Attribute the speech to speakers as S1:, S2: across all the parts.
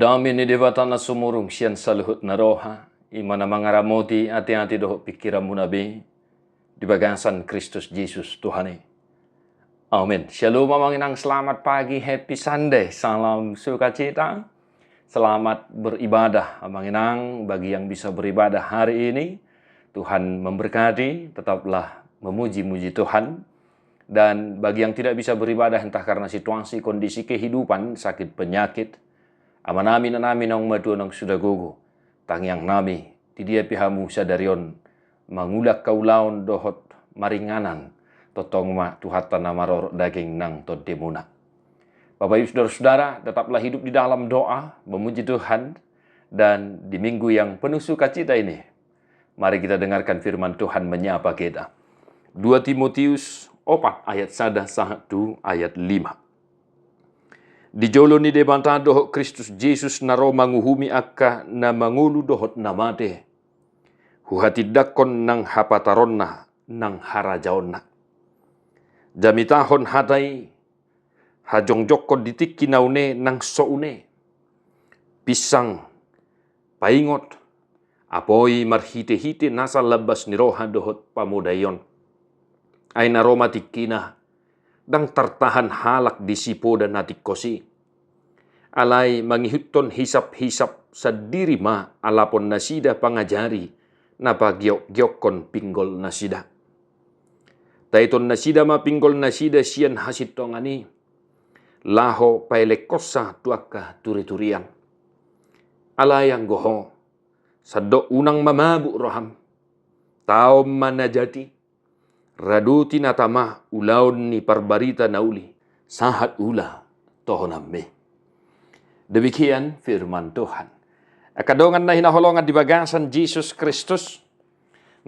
S1: Dami ni debatana sumurung sian saluhut naroha, imana mangaramoti hati-hati doh pikiran munabi, di bagasan Kristus Yesus Tuhane. Amin. Shalom manginang, selamat pagi, happy Sunday, salam sukacita, selamat beribadah manginang. Bagi yang bisa beribadah hari ini, Tuhan memberkati, tetaplah memuji-muji Tuhan. Dan bagi yang tidak bisa beribadah entah karena situasi, kondisi kehidupan, sakit penyakit, amanami nami nang madu nang sudah gogo, tangyang nami, ti dia pihamu sadarion, mangulak kaulaon dohot maringanan, totong ma tuhatan namaror daging nang todemuna. Bapak Ibu Saudara-saudara, tetaplah hidup di dalam doa, memuji Tuhan, dan di minggu yang penuh sukacita ini, mari kita dengarkan firman Tuhan menyapa kita. 2 Timotius 4 ayat 1 ayat 5. Di jolo ni debanta dohot Kristus Jesus naro manguhumi akka na mangulu dohot namate. Huhatidakon nang hapataronna nang harajaonna. Jamitahon hatai hajongjokon ditik kinaune nang soune. Pisang paingot apoi marhite-hite nasa labas niroha dohot pamudayon. Ay naroma tikina dang tertahan halak disipo dan natik kosi. Alay mangihuton hisap-hisap sa diri ma alapon nasida pangajari na pagyok-gyokon pinggol nasida. Taiton nasida ma pinggol nasida siyan hasitongani. Laho pailekosa tuaka turi-turian. Alay ang goho sado unang mamabu roham. Tao manajati. Raduti natama ulaon ni parbarita nauli, sahat ula tohonamme. Demikian firman Tuhan. Akadongan na hinaholongan di bagasan Jesus Kristus,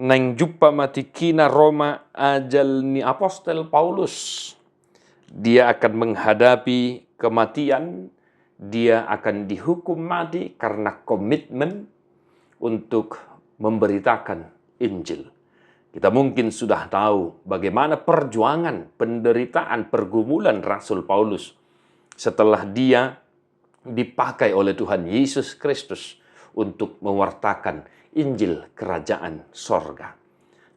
S1: nang jumpa matikina Roma ajal ni Apostel Paulus. Dia akan menghadapi kematian, dia akan dihukum mati karena komitmen untuk memberitakan Injil. Kita mungkin sudah tahu bagaimana perjuangan, penderitaan, pergumulan Rasul Paulus setelah dia dipakai oleh Tuhan Yesus Kristus untuk mewartakan Injil Kerajaan Sorga.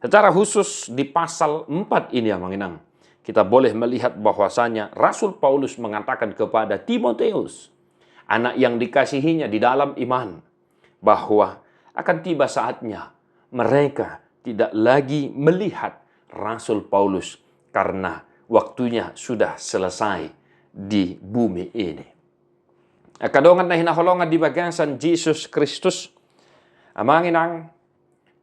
S1: Secara khusus di pasal 4 ini, manginang, kita boleh melihat bahwasanya Rasul Paulus mengatakan kepada Timotius, anak yang dikasihinya di dalam iman, bahwa akan tiba saatnya mereka tidak lagi melihat Rasul Paulus karena waktunya sudah selesai di bumi ini. Akadongan na hinaholongan di bagasan Jesus Kristus, amanginang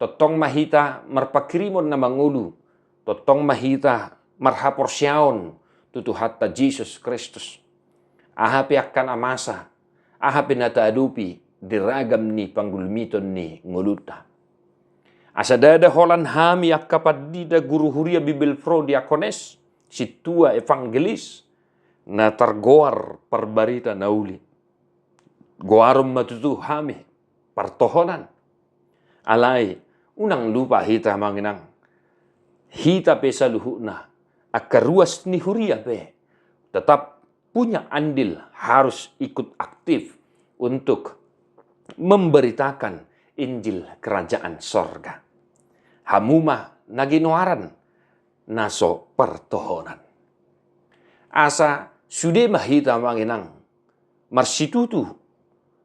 S1: totong mahita marpakirimon na mangulu, totong mahita marhaporsyaon tutuhatta Jesus Kristus. Ahapi akan amasa, ahapi nataadupi diragam ni panggulmiton ni nguluta. Asadada holan hami akapadida guru huria Bibil Pro Diakones, situa evangelis, na targoar parbarita nauli. Goarum matutu hami, partohonan. Alay, unang lupa hita manginang. Hita pe saluhuna, akaruas ni huria pe. Tetap punya andil, harus ikut aktif untuk memberitakan Injil Kerajaan Sorga. Hamuma naginoaran naso pertohonan. Asa sude mahita manginang marsitutu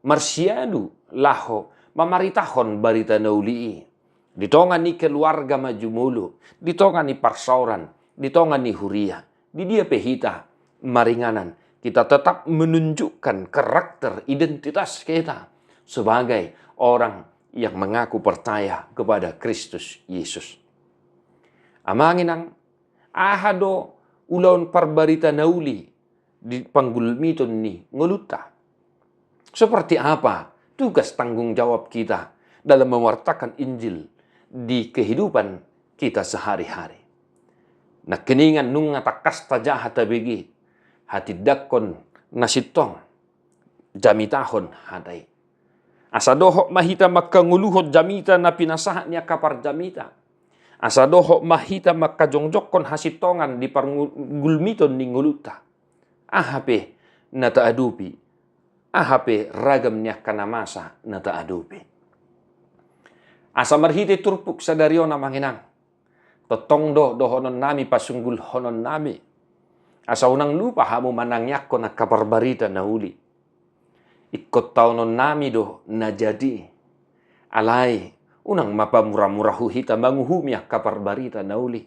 S1: marsiadu laho mamaritahon barita naulii. Ditongan ni keluarga majumulu, ditongan ni parsauran, ditongan ni huria. Di dia pehita maringanan. Kita tetap menunjukkan karakter identitas kita sebagai orang yang mengaku percaya kepada Kristus Yesus. Amanginang ahado ulaun parbarita nauli di panggulmiton ni nguluta. Seperti apa tugas tanggung jawab kita dalam mewartakan Injil di kehidupan kita sehari-hari. Nakeningan nung ngatakasta jahata begi hati dakon nasitong jamitahon haday. Asadohok mahita makanguluhot jamita na pinasahat niya kapar jamita. Asadohok mahita makajongjokon hasitongan di pargulmiton ni nguluta. Ahape na taadupi
S2: ahape ragamnya kana masa na taadupi. Asa marhite turpuk sa darion na manginang. Totong do honon nami pasunggul honon nami. Asa unang lupa hamu manangyak ko na kabarbarita na uli. Ikot taunon nami do na jadi. Alay, unang mapamura-murahu hita manguhumya kabarbarita na uli.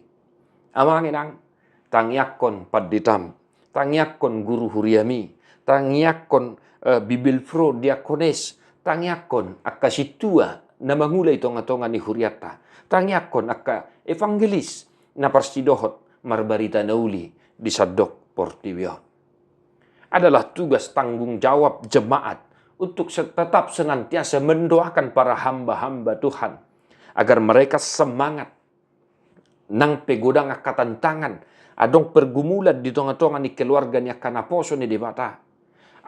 S2: Amanginang, tangyakon paditam, tangyakon guru huriami, tangyakon bibilfro diakones, tangyakon akasitua na mangulay tonga-tonga ni huriata, tangyakon akka evangelis na parsidohot marbarita na uli di Sadok Portibio. Adalah tugas tanggung jawab jemaat untuk tetap senantiasa mendoakan para hamba-hamba Tuhan agar mereka semangat nang pegodang katantangan adong pergumulan di tonga-tonga ni keluarga ni kanaposo ni debata.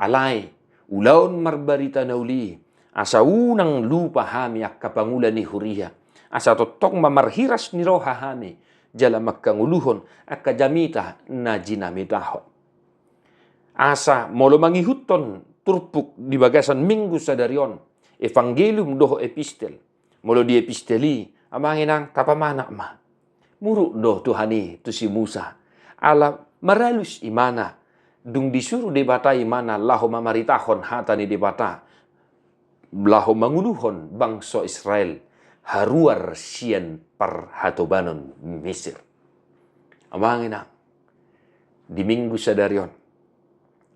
S2: Alay, ulaon marbarita na uli, asa unang lupa hami akapangulan ni huria, asa totong mamarhiras ni roha hami, jala makanguluhon akajamita na jinamitahon. Asa molo mangihuton turpuk di bagasan minggu sadarion, evangelium doho epistel, molo di episteli, amanginang kapamana ma. Muruk doh Tuhani tu si Musa, ala maralus imana, dung disuruh debata imana laho mamaritahon hata ni debata, laho manguluhon bangsa Israel, haruar sian par hatobanon Mesir. Amanginang, di minggu sadarion,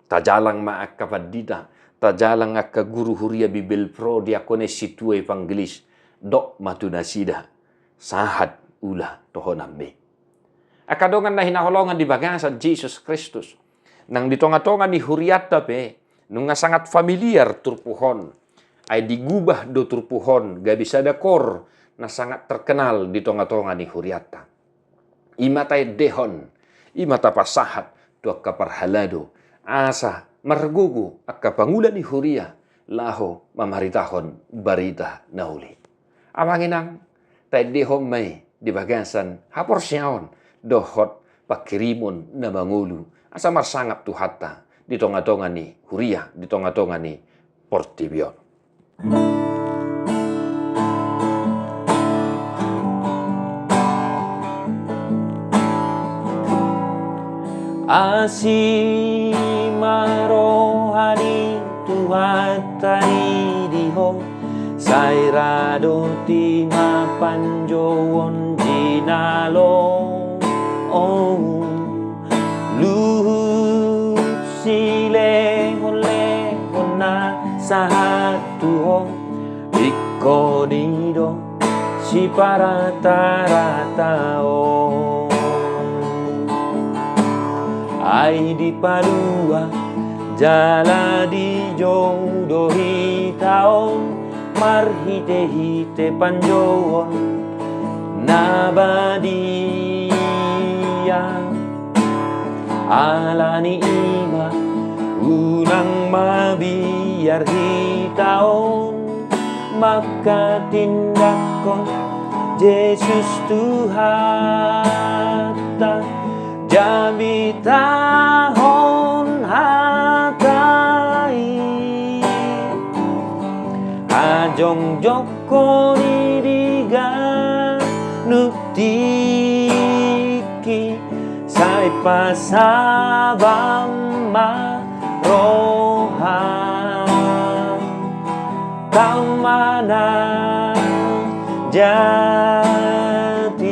S2: tajalang maakapadita, tajalang akka guru huria bibel pro diakone situa evangelis, dok matunasida, sahat ula tohonambe. Akadongan na hinaholongan di bagasan Jesus Kristus, nang di tonga-tonga ni huriata pe, nung sangat familiar turpuhon, ay digubah do turpuhon, gabi sadakor, na sangat terkenal di tonga-tonga ni huriata. Imatay dehon, imata pasahat, tu akka parhalado, asa margugu akka pangulan ni huria, laho mamaritahon barita nauli. Amanginang, tay dehon may di bagasan hapor siyaon, dohot pakirimon na mangulu, asa marsangap tu hatta, di tonga-tonga ni huria, di tonga-tonga ni Portibio. Asimarohani tuhatani diho, sairado ti mapanjowon jinalo. Oh, luhut silehon na sahatuho, ikodido si para taratao. Ay di padua jala di jodohi taon, marhite-hite panjowon nabadia. Alani ima unang mabiar hitaon, makatindakon Jesus Tuhata, jamitahon hatai, ajong joko nidiga nuktiki, say pasabam marohan, tamana jati,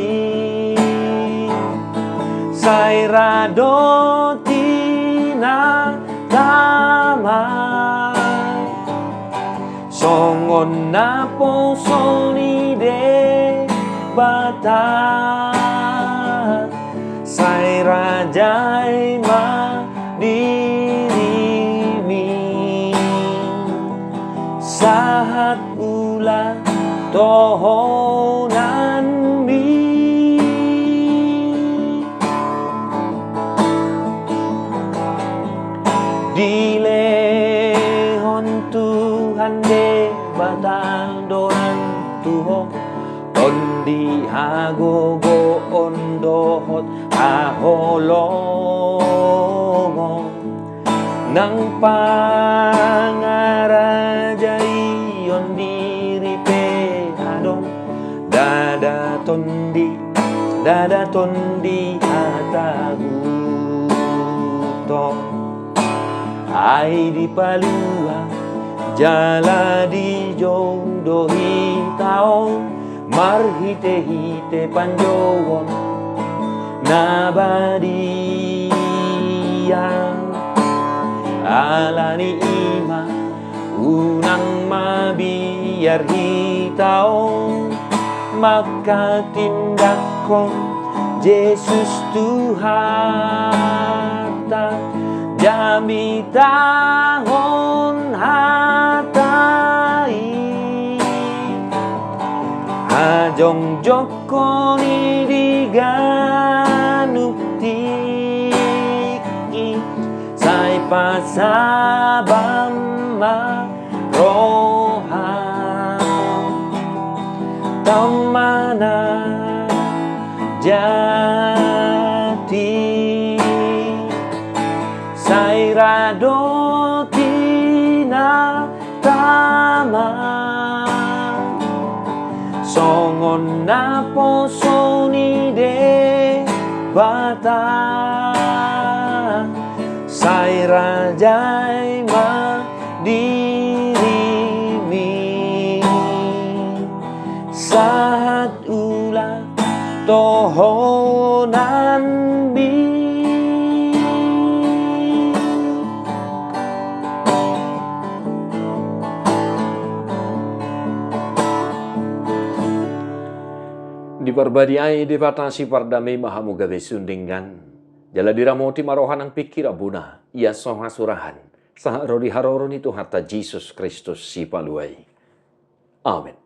S2: say radotina tamay, songon na poso ni de batat, say rajay madirimi, sahat ula tohonan mi. Dilehon Tuhan de batang doran tuho, ondi hagogo ondohot aholongo, nang pangarajai on diri pe adong dada tondi ataguto ai di palua jala di jodohi taon marhite-hite panjowon nabadiyan alani ima unang mabiyar hitaon makatindak ko Yesus Tuhan jami tahon hatai ajong joko ni diganukti say pasabam marohan tamana jati say radotina tama songon na poso ni de bata say rajay ma dirimi sahat ulah tohonan bi diparbadiai dibatasi pardamai mahamugabe sundingan jala diramoti marohan ang pikir abuna ia soha surahan saha rodi haroron itu hatta Jesus Kristus si paluai. Amin.